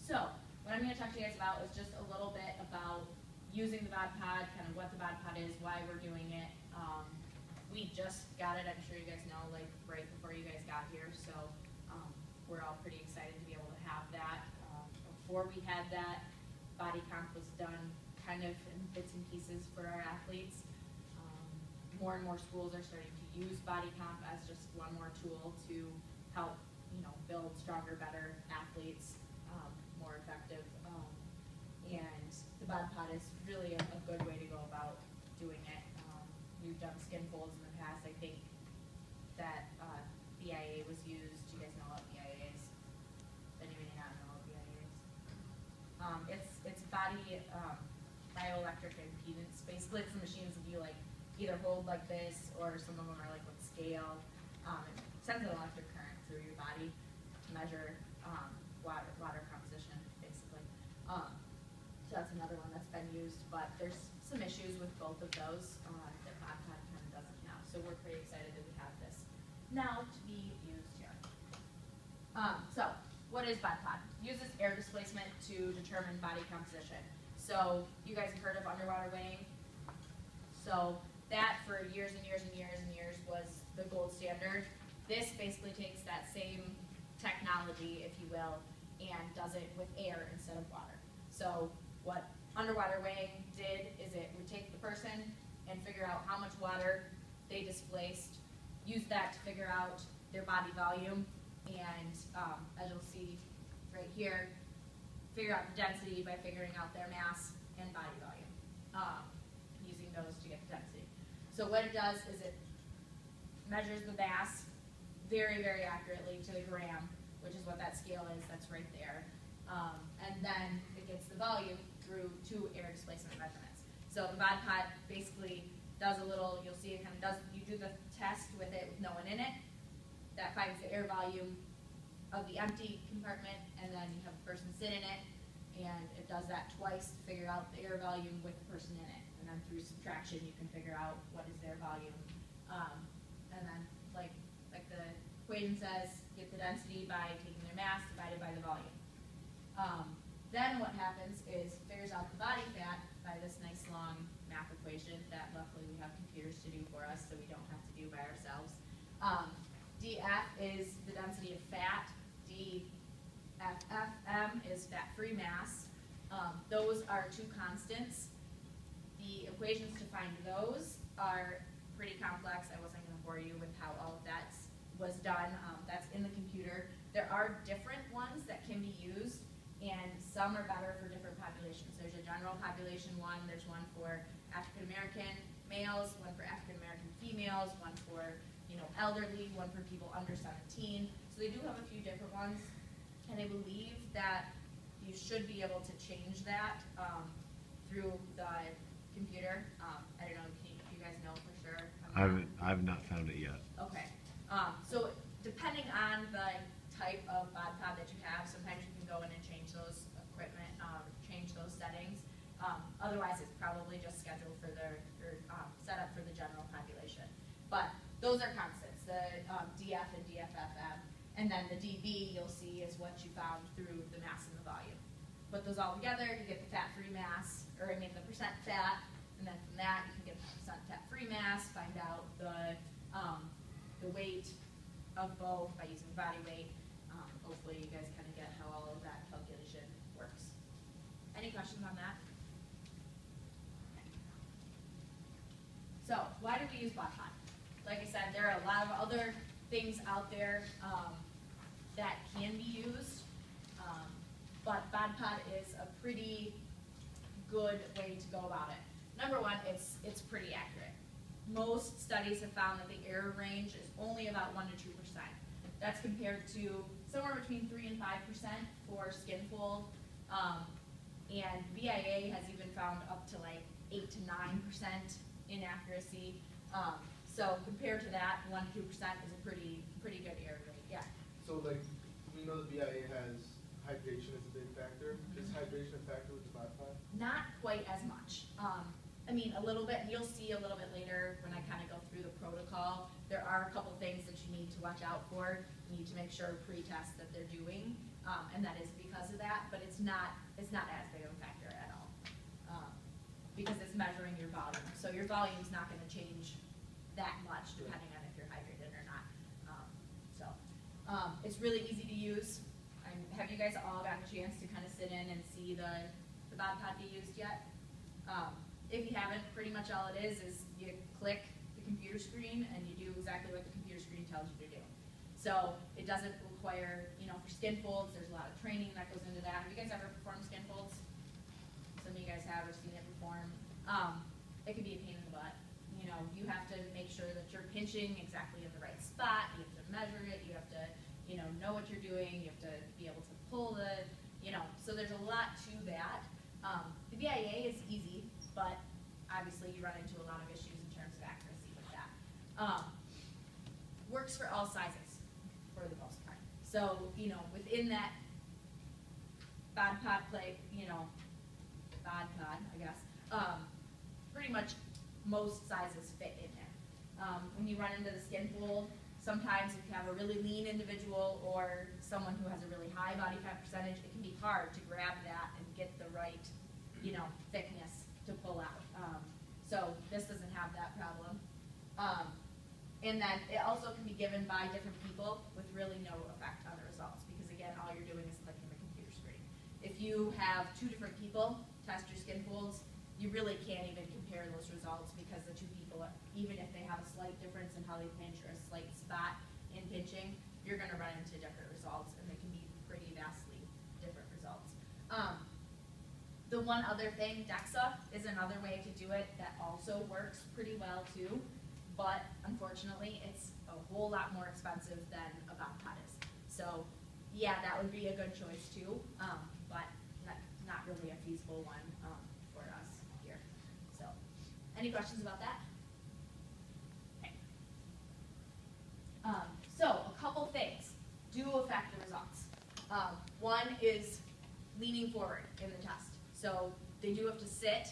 So what I'm going to talk to you guys about is just a little bit about using the bod pod, kind of what the bod pod is, why we're doing it. We just got it, I'm sure you guys know, like right before you guys got here, so we're all pretty excited to be able to have that. Before we had that, body comp was done kind of in bits and pieces for our athletes. More and more schools are starting to use body comp as just one more tool to help, build stronger, better athletes, more effective. And the bod pod is really a good way to go about doing it. We've done skin folds in the past. I think that BIA was used. Do you guys know what BIA is? Anybody not know what BIA is? It's body bioelectric impedance. Basically, it's the machines that you either hold like this, or some of them are like with scale. It sends an electric current through your body to measure water composition, basically. So that's another one that's been used, but there's some issues with both of those that bod pod kind of doesn't have. So we're pretty excited that we have this now to be used here. So what is bod pod? Uses air displacement to determine body composition. So you guys have heard of underwater weighing. So that for years and years and years and years was the gold standard. This basically takes that same technology, if you will, and does it with air instead of water. So what underwater weighing did is it would take the person and figure out how much water they displaced, use that to figure out their body volume, and as you'll see right here, figure out the density by figuring out their mass and body volume, using those to get the density. So what it does is it measures the mass very, very accurately to the gram, which is what that scale is, that's right there. And then it gets the volume through two air displacement measurements. So the bod pod basically does a little, you'll see it kind of does, you do the test with it with no one in it. That finds the air volume of the empty compartment, and then you have the person sit in it, and it does that twice to figure out the air volume with the person in it. And then through subtraction, you can figure out what is their volume. And then, like the equation says, get the density by taking their mass divided by the volume. Then what happens is figures out the body fat by this nice long math equation that luckily we have computers to do for us, so we don't have to do by ourselves. DF is the density of fat. DFFM is fat-free mass. Those are two constants. The equations to find those are pretty complex. I wasn't going to bore you with how all of that was done. That's in the computer. There are different ones that can be used, and some are better for different populations. There's a general population one, there's one for African American males, one for African American females, one for elderly, one for people under 17. So they do have a few different ones, and I believe that you should be able to change that through the computer. I don't know if you guys know for sure. I've not found it yet. Okay. So depending on the type of bod pod that you have, sometimes you can go in and change those equipment, change those settings. Otherwise, it's probably just scheduled for set up for the general population. But those are constants, the DF and DFFM. And then the DB, you'll see, is what you found through the mass and the volume. Put those all together, you get the fat-free mass, or the percent fat, and then from that, you can get the percent fat-free mass, find out the weight of both by using body weight. Hopefully you guys kind of get how all of that calculation works. Any questions on that? So, why do we use bod pod? Like I said, there are a lot of other things out there that can be used, but bod pod is a pretty good way to go about it. Number one, it's pretty accurate. Most studies have found that the error range is only about 1 to 2%. That's compared to somewhere between 3 and 5% for skin fold, and BIA has even found up to like 8 to 9% inaccuracy. So compared to that, 1 to 2% is a pretty good error rate. Yeah. So we know the BIA has hydration as a big factor. Is hydration a factor with the bod pod? Not quite as much. A little bit. You'll see a little bit later when I kind of go through the protocol. There are a couple things that you need to watch out for. You need to make sure pre-test that they're doing. and that is because of that, but it's not as big of a factor at all, because it's measuring your volume. So your volume's not going to change that much depending on if you're hydrated or not. It's really easy to use. Have you guys all gotten a chance to kind of sit in and see the bod pod be used yet? If you haven't, pretty much all it is you click the computer screen and you do exactly what the computer screen tells you to do. So it doesn't require, for skin folds, there's a lot of training that goes into that. Have you guys ever performed skin folds? Some of you guys have or seen it performed. It can be a pain in the butt. You have to make sure that you're pinching exactly in the right spot. You have to measure it. You have to, know what you're doing. You have to be able to pull so there's a lot to that. The BIA is easy, but obviously you run into a lot of issues in terms of accuracy with that. Works for all sizes for the most part. So, within that bod pod plate, bod pod, I guess, pretty much most sizes fit in there. When you run into the skin fold, sometimes if you have a really lean individual or someone who has a really high body fat percentage, it can be hard to grab that and get the right, thickness to pull out. So this doesn't have that problem. And then it also can be given by different people with really no effect on the results because, again, all you're doing is clicking the computer screen. If you have two different people test your skin folds, you really can't even compare those results because the two people, even if they have a slight difference in how they pinch or a slight spot in pinching, you're going to run into different results, and they can be pretty vastly different results. The one other thing, DEXA is another way to do it that also works pretty well too, but unfortunately it's a whole lot more expensive than a bod pod is. So yeah, that would be a good choice too, but not really a feasible one for us here. So any questions about that? Okay. So a couple things do affect the results. One is leaning forward in the test. So they do have to sit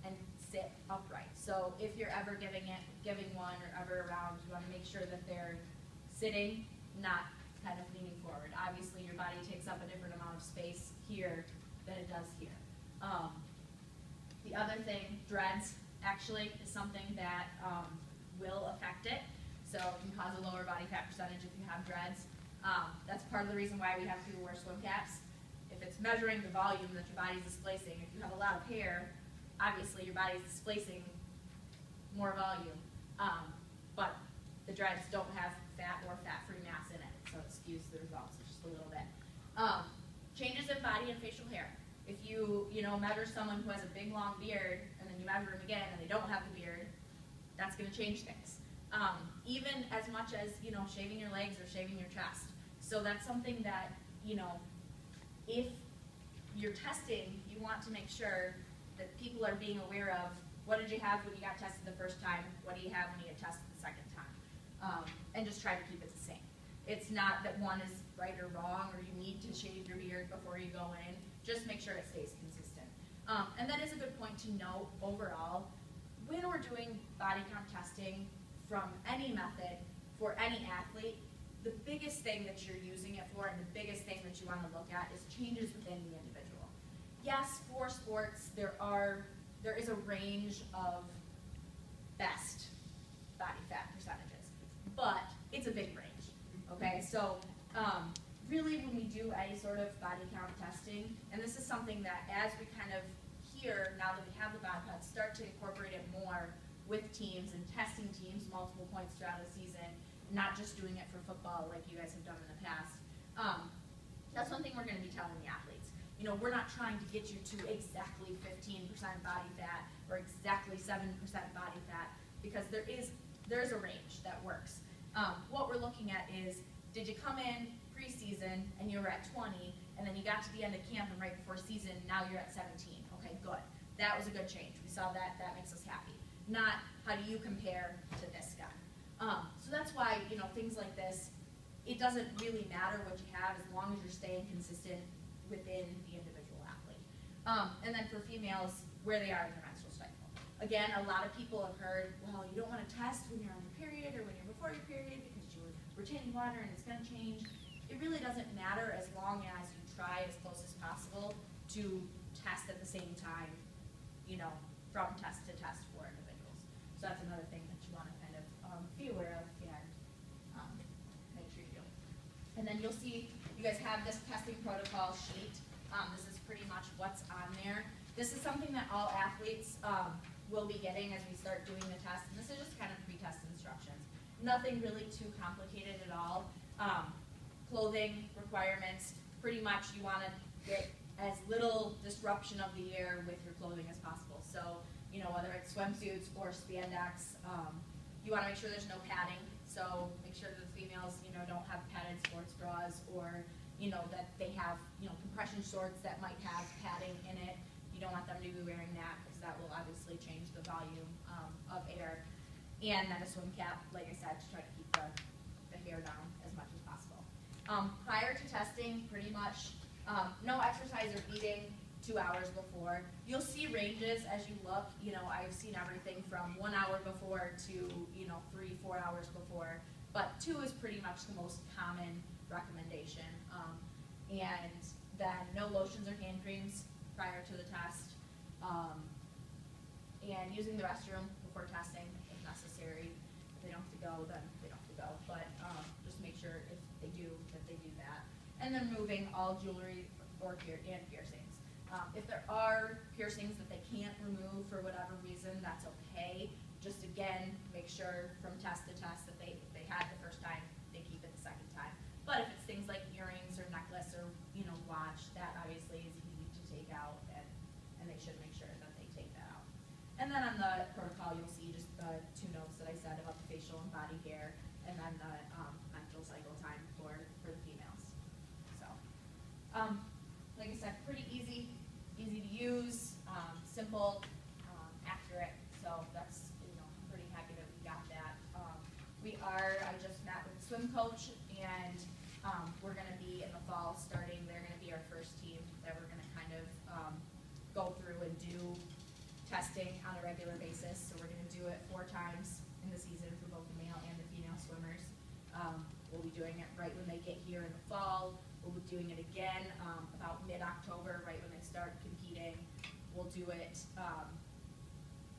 and sit upright. So if you're ever giving one or ever around, you want to make sure that they're sitting, not kind of leaning forward. Obviously your body takes up a different amount of space here than it does here. The other thing, dreads actually is something that will affect it. So it can cause a lower body fat percentage if you have dreads. That's part of the reason why we have people wear swim caps. If it's measuring the volume that your body's displacing, if you have a lot of hair, obviously your body's displacing more volume. But the dreads don't have fat or fat-free mass in it, so it skews the results just a little bit. Changes in body and facial hair. If you measure someone who has a big long beard and then you measure them again and they don't have the beard, that's going to change things. Even as much as shaving your legs or shaving your chest. So that's something that if you're testing, you want to make sure that people are being aware of what did you have when you got tested the first time, what do you have when you get tested the second time, and just try to keep it the same. It's not that one is right or wrong or you need to shave your beard before you go in. Just make sure it stays consistent. And that is a good point to note overall. When we're doing body count testing from any method for any athlete, the biggest thing that you're using it for and the biggest thing that you want to look at is changes within the individual. Yes, for sports, there is a range of best body fat percentages, but it's a big range, okay? So really when we do any sort of body count testing, and this is something that as we kind of here, now that we have the bod pod, start to incorporate it more with teams and testing teams multiple points throughout the season, not just doing it for football like you guys have done in the past. That's one thing we're going to be telling the athletes. We're not trying to get you to exactly 15% body fat or exactly 7% body fat because there is a range that works. What we're looking at is, did you come in preseason and you were at 20 and then you got to the end of camp and right before season, now you're at 17. Okay, good. That was a good change. We saw that. That makes us happy. Not how do you compare to this guy. So that's why, things like this, it doesn't really matter what you have as long as you're staying consistent within the individual athlete. And then for females, where they are in their menstrual cycle. Again, a lot of people have heard, well, you don't want to test when you're on your period or when you're before your period because you're retaining water and it's going to change. It really doesn't matter as long as you try as close as possible to test at the same time, from test to test for individuals. So that's another thing that you want to kind of be aware of and make sure you do. And then you'll see, you guys have this testing protocol sheet. This is pretty much what's on there. This is something that all athletes will be getting as we start doing the test. And this is just kind of pre-test instructions. Nothing really too complicated at all. Clothing requirements, pretty much you want to get as little disruption of the air with your clothing as possible. So, whether it's swimsuits or spandex, you want to make sure there's no padding. So make sure that the females, don't have padded sports bras or, that they have, compression shorts that might have padding in it. You don't want them to be wearing that because that will obviously change the volume of air. And then a swim cap, like I said, to try to keep the hair down as much as possible. Prior to testing, pretty much no exercise or eating 2 hours before. You'll see ranges as you look. I've seen everything from 1 hour before to 3-4 hours before, but 2 is pretty much the most common recommendation. And then no lotions or hand creams prior to the test, and using the restroom before testing if necessary. If they don't have to go, then they don't have to go, but just make sure if they do, that they do that. And then removing all jewelry or piercings. If there are piercings that they can't remove for whatever reason, that's okay. Just again, make sure from test to test that if they had the first time, they keep it the second time. But if it's things like earrings or necklace or watch, that obviously is easy to take out, and they should make sure that they take that out. And then on the protocol, you'll see just the 2 notes that I said about the facial and body hair, and then the menstrual cycle time for the females. So, like I said, pretty easy to use, simple, accurate. So that's, I'm pretty happy that we got that. I just met with the swim coach, and we're going to be in the fall starting. They're going to be our first team that we're going to kind of go through and do testing on a regular basis. So we're going to do it 4 times in the season for both the male and the female swimmers. We'll be doing it right when they get here in the fall. We'll be doing it again about mid-October, right when they start competing. We'll do it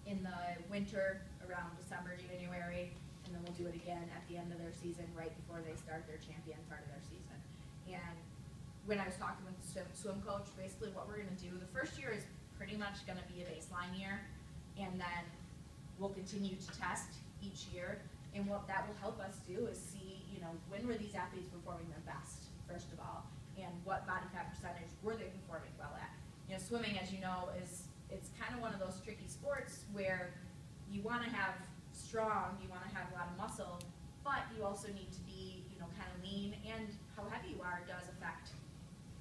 in the winter around December, January, and then we'll do it again at the end of their season, right before they start their champion part of their season. And when I was talking with the swim coach, basically what we're going to do, the first year is pretty much going to be a baseline year, and then we'll continue to test each year. And what that will help us do is see, when were these athletes performing their best, first of all, and what body fat percentage were they performing well at. Swimming, as you know, it's kind of one of those tricky sports where you want to have strong, you want to have a lot of muscle, but you also need to be, kind of lean, and how heavy you are does affect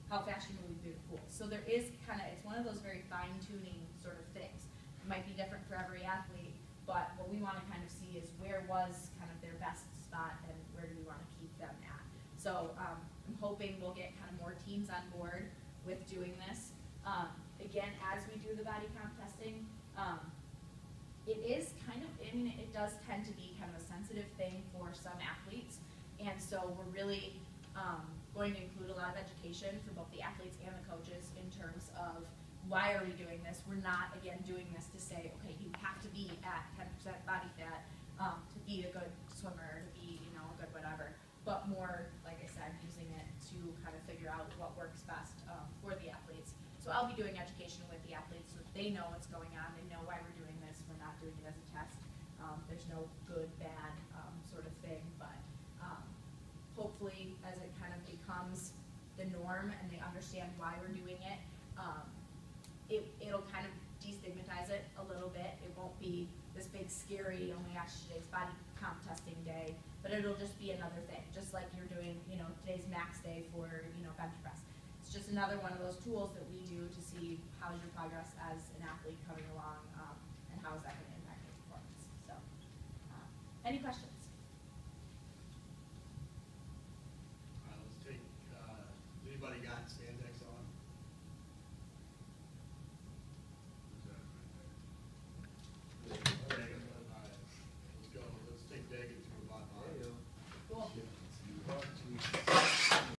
how fast you move through the pool. So there is it's one of those very fine-tuning sort of things. It might be different for every athlete, but what we want to kind of see is where was kind of their best spot and where do we want to keep them at. So I'm hoping we'll get kind of more teams on board with doing this. Again, as we do the body comp testing, it is it does tend to be kind of a sensitive thing for some athletes, and so we're really going to include a lot of education for both the athletes and the coaches in terms of why are we doing this. We're not, again, doing this to say, okay, you have to be at 10% body fat to be a good swimmer, to be, a good whatever, but more, like I said, using it to kind of figure out what works best for the athletes. So I'll be doing education with the athletes so that they know what's going on, they know why we're doing this, we're not doing it as a test. There's no good, bad sort of thing, but hopefully as it kind of becomes the norm and they understand why we're doing it, it'll kind of destigmatize it a little bit. It won't be this big scary, oh my gosh, today's body comp testing day, but it'll just be another thing, just like you're doing, today's max day for, bench press. It's just another one of those tools that we do to see how's your progress as an athlete coming along, and how is that going to impact your performance. So, any questions?